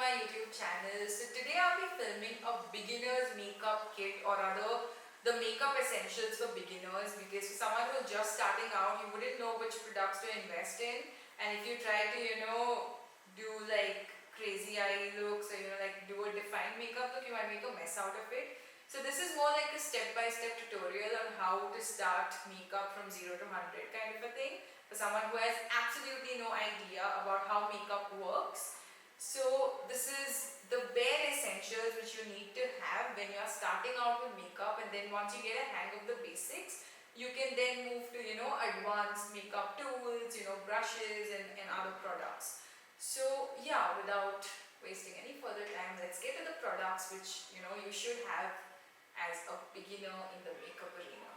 my YouTube channel. So today I'll be filming a beginner's makeup kit, or rather the makeup essentials for beginners, because for someone who's just starting out, you wouldn't know which products to invest in, and if you try to do like crazy eye looks, or like do a defined makeup look, you might make a mess out of it. So this is more like a step-by-step tutorial on how to start makeup from 0 to 100 kind of a thing, for someone who has absolutely no idea about how makeup works. So this is the bare essentials which you need to have when you are starting out with makeup, and then once you get a hang of the basics, you can then move to advanced makeup tools, brushes and other products. So yeah, without wasting any further time, let's get to the products which you should have as a beginner in the makeup arena.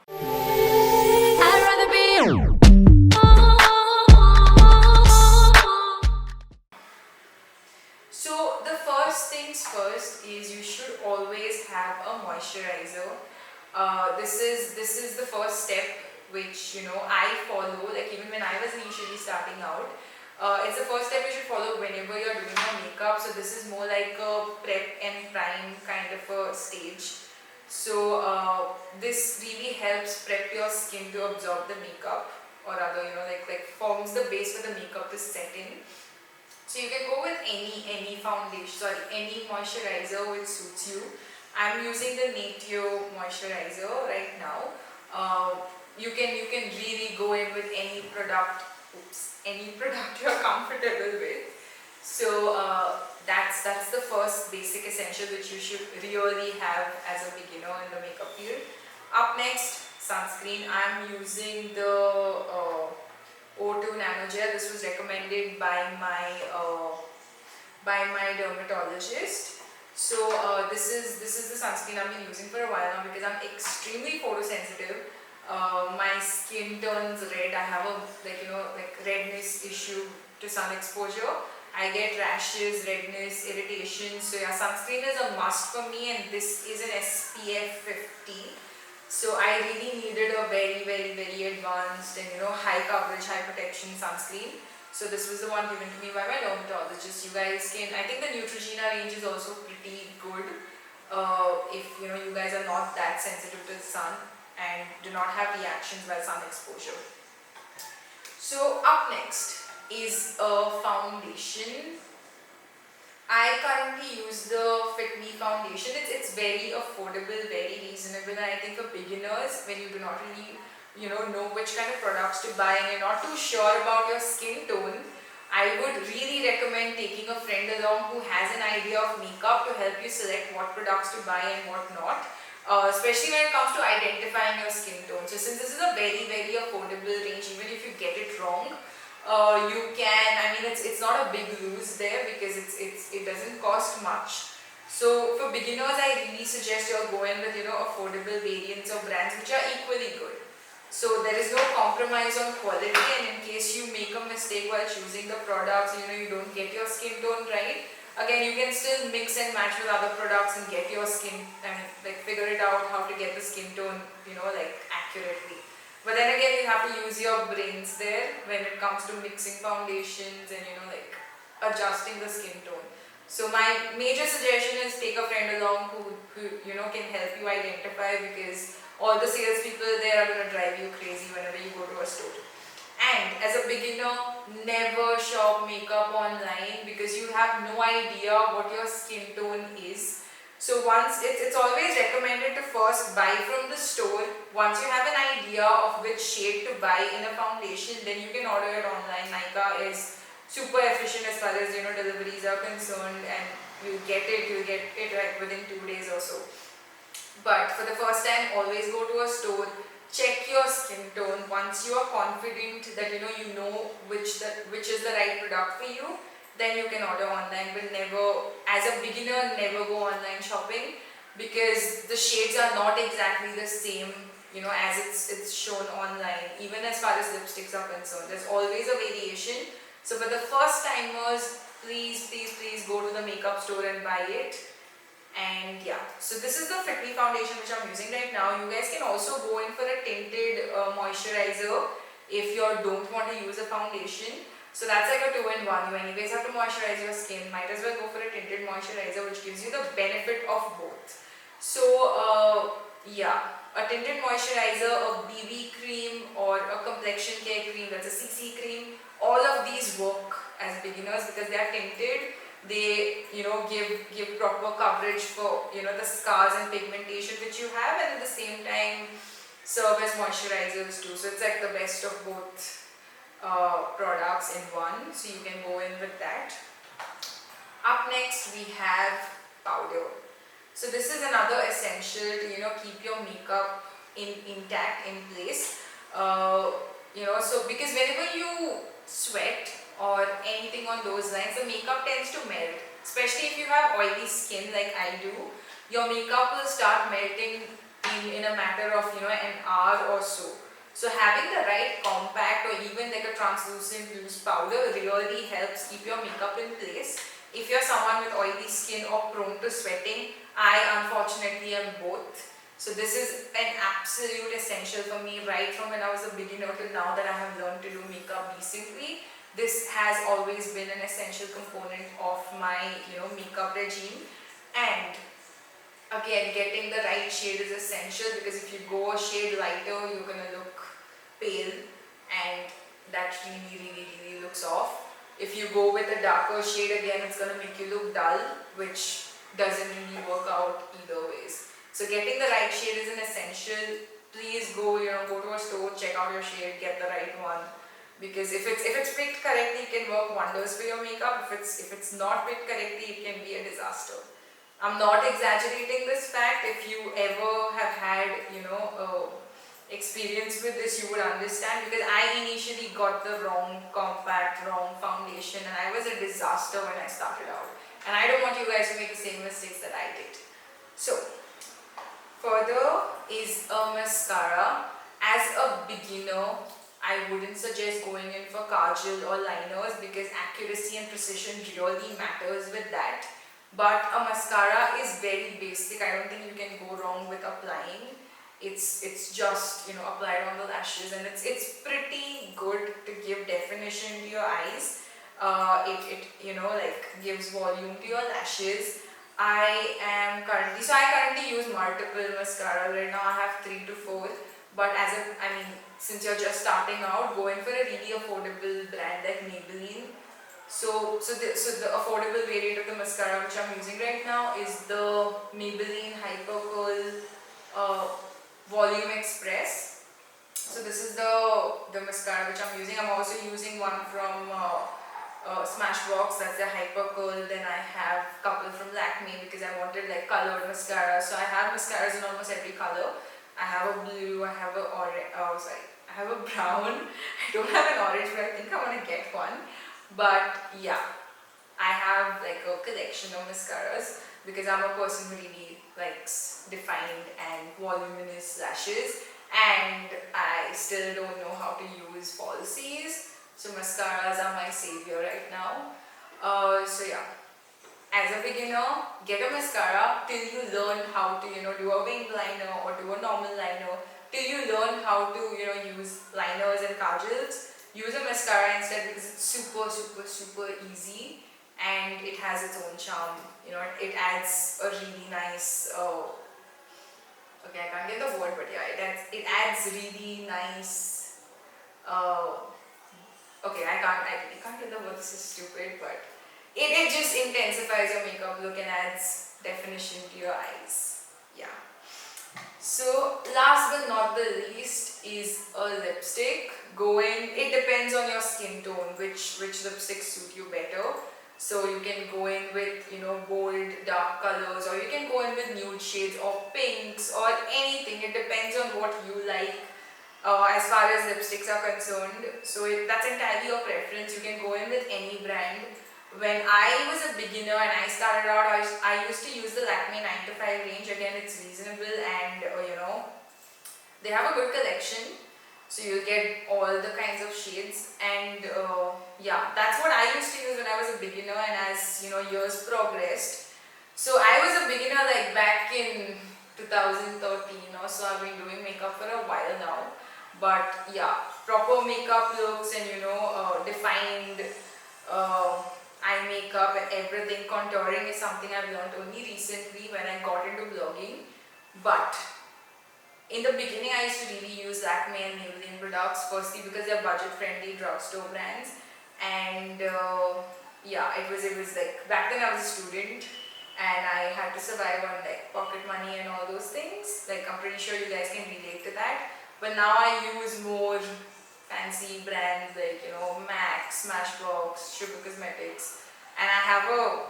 I'd rather be So the first things first is you should always have a moisturizer. This is the first step which I follow, like even when I was initially starting out. It's the first step you should follow whenever you're doing your makeup. So this is more like a prep and prime kind of a stage. So this really helps prep your skin to absorb the makeup, or rather like forms the base for the makeup to set in. So you can go with any foundation, any moisturizer which suits you. I'm using the Natio moisturizer right now. You can really go in with any product, any product you're comfortable with. So that's the first basic essential which you should really have as a beginner in the makeup field. Up next, sunscreen. I'm using the O2 Nano Gel. This was recommended by my dermatologist. So this is the sunscreen I've been using for a while now, because I'm extremely photosensitive. My skin turns red. I have a like redness issue to sun exposure. I get rashes, redness, irritation. So yeah, sunscreen is a must for me, and this is an SPF 50. So I really needed a very advanced and high coverage, high protection sunscreen. So this was the one given to me by my dermatologist. You guys can, I think the Neutrogena range is also pretty good if you guys are not that sensitive to the sun and do not have reactions while sun exposure. So up next is a foundation. I currently use the Fit Me foundation. It's very affordable, very reasonable, and I think for beginners, when you do not really know which kind of products to buy and you're not too sure about your skin tone, I would really recommend taking a friend along who has an idea of makeup to help you select what products to buy and what not, especially when it comes to identifying your skin tone. So since this is a very affordable range, even if you get it wrong, you can, it's not a big lose there, because it doesn't cost much. So for beginners, I really suggest you're going with affordable variants of brands which are equally good. So there is no compromise on quality, and in case you make a mistake while choosing the products, you don't get your skin tone right, again you can still mix and match with other products and get your skin, figure it out how to get the skin tone accurately. But then again, you have to use your brains there when it comes to mixing foundations and adjusting the skin tone. So my major suggestion is take a friend along who can help you identify, because all the salespeople there are going to drive you crazy whenever you go to a store. And as a beginner, never shop makeup online, because you have no idea what your skin tone is. So once it's always recommended to first buy from the store. Once you have an idea of which shade to buy in a foundation, then you can order it online. Nykaa is super efficient as far as deliveries are concerned, and you'll get it like within 2 days or so. But for the first time, always go to a store, check your skin tone. Once you are confident that you know which is the right product for you, then you can order online. But never, as a beginner, never go online shopping, because the shades are not exactly the same as it's shown online. Even as far as lipsticks are concerned, there's always a variation. So for the first timers, please go to the makeup store and buy it. And yeah, so this is the Fit Me foundation which I'm using right now. You guys can also go in for a tinted moisturizer if you don't want to use a foundation. So that's like a 2-in-1. You anyways have to moisturize your skin. Might as well go for a tinted moisturizer, which gives you the benefit of both. So yeah, a tinted moisturizer, a BB cream, or a complexion care cream, that's a CC cream. All of these work as beginners because they are tinted. They, give proper coverage for, the scars and pigmentation which you have, and at the same time serve as moisturizers too. So it's like the best of both products in one. So you can go in with that. Up next we have powder. So this is another essential to keep your makeup intact, in place. So because whenever you sweat or anything on those lines, the makeup tends to melt. Especially if you have oily skin like I do, your makeup will start melting in a matter of an hour or so. So having the right compact or even like a translucent loose powder really helps keep your makeup in place. If you're someone with oily skin or prone to sweating, I unfortunately am both. So this is an absolute essential for me right from when I was a beginner till now that I have learned to do makeup recently. This has always been an essential component of my makeup regime. And again, getting the right shade is essential because if you go a shade lighter, you're going to look pale and that really looks off. If you go with a darker shade, again, it's going to make you look dull, which doesn't really work out either ways. So getting the right shade is an essential. Please go to a store, check out your shade, get the right one. Because if it's picked correctly, it can work wonders for your makeup. If it's not picked correctly, it can be a disaster. I'm not exaggerating this fact. If you ever have had, experience with this, you would understand, because I initially got the wrong compact, wrong foundation, and I was a disaster when I started out. And I don't want you guys to make the same mistakes that I did. So, further is a mascara. As a beginner, I wouldn't suggest going in for kajal or liners because accuracy and precision really matters with that. But a mascara is very basic. I don't think you can go wrong with applying. It's just applied on the lashes, and it's pretty good to give definition to your eyes. It gives volume to your lashes. I currently use multiple mascara right now. I have 3 to 4. But since you're just starting out, go in for a really affordable brand like Maybelline. So the affordable variant of the mascara which I'm using right now is the Maybelline Hyper Curl Volume Express. So this is the mascara which I'm using. I'm also using one from Smashbox, that's the Hyper Curl. Then I have a couple from Lakme because I wanted like colored mascara. So I have mascaras in almost every color. I have a blue, I have a orange, I have a brown. I don't have an orange, but I think I want to get one. But yeah, I have like a collection of mascaras because I'm a person who really likes defined and voluminous lashes, and I still don't know how to use falsies. So mascaras are my savior right now. So yeah, as a beginner, get a mascara till you learn how to do a winged liner or do a normal liner, till you learn how to use liners and kajals. Use a mascara instead because it's super easy and it has its own charm. It adds a really nice, okay, I can't get the word, but yeah, it adds really nice, okay, I can't get the word, this is stupid, but it just intensifies your makeup look and adds definition to your eyes. Yeah. So last but not the least is a lipstick. It depends on your skin tone, which lipsticks suit you better. So you can go in with bold dark colors, or you can go in with nude shades or pinks or anything. It depends on what you like as far as lipsticks are concerned. So that's entirely your preference. You can go in with any brand. When I was a beginner and I started out, I used to use the Lakme 9 to 5 range. Again, it's reasonable and they have a good collection. So you'll get all the kinds of shades, and yeah, that's what I used to use when I was a beginner, and as years progressed. So I was a beginner like back in 2013 or so. I've been doing makeup for a while now. But yeah, proper makeup looks and defined eye makeup and everything, contouring is something I've learned only recently when I got into blogging. But in the beginning, I used to really use Lakme and Maybelline products, firstly because they're budget-friendly drugstore brands, and yeah, it was like back then I was a student and I had to survive on like pocket money and all those things. Like I'm pretty sure you guys can relate to that. But now I use more fancy brands like MAC, Smashbox, Sugar Cosmetics, and I have a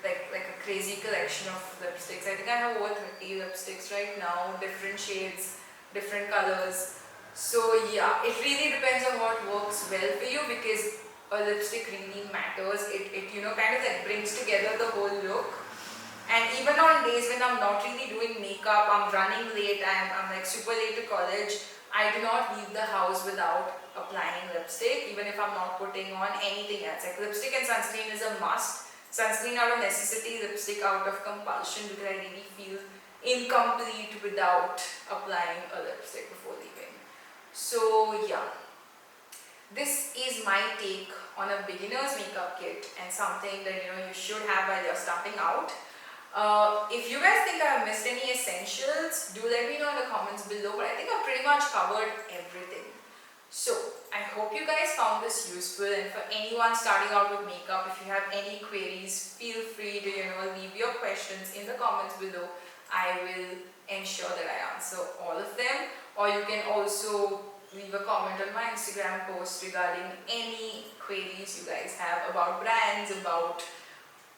like a crazy collection of lipsticks. I think I have over 30 lipsticks right now, different shades, different colors. So yeah, it really depends on what works well for you, because a lipstick really matters. It kind of like brings together the whole look. And even on days when I'm not really doing makeup, I'm running late, I'm like super late to college, I do not leave the house without applying lipstick, even if I'm not putting on anything else. Like lipstick and sunscreen is a must. Sunscreen out of necessity, lipstick out of compulsion, because I really feel incomplete without applying a lipstick before leaving. So yeah, this is my take on a beginner's makeup kit and something that you should have while you're starting out. If you guys think I've missed any essentials, do let me know in the comments below, but I think I've pretty much covered everything. So, I hope you guys found this useful, and for anyone starting out with makeup, if you have any queries, feel free to leave your questions in the comments below. I will ensure that I answer all of them, or you can also leave a comment on my Instagram post regarding any queries you guys have about brands, about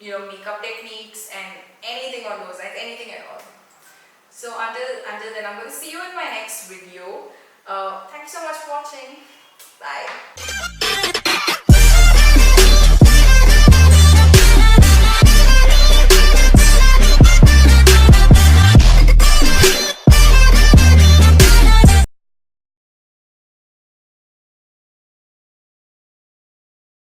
makeup techniques and anything on those lines, anything at all. So until then, I'm going to see you in my next video. Thank you so much for watching. Bye.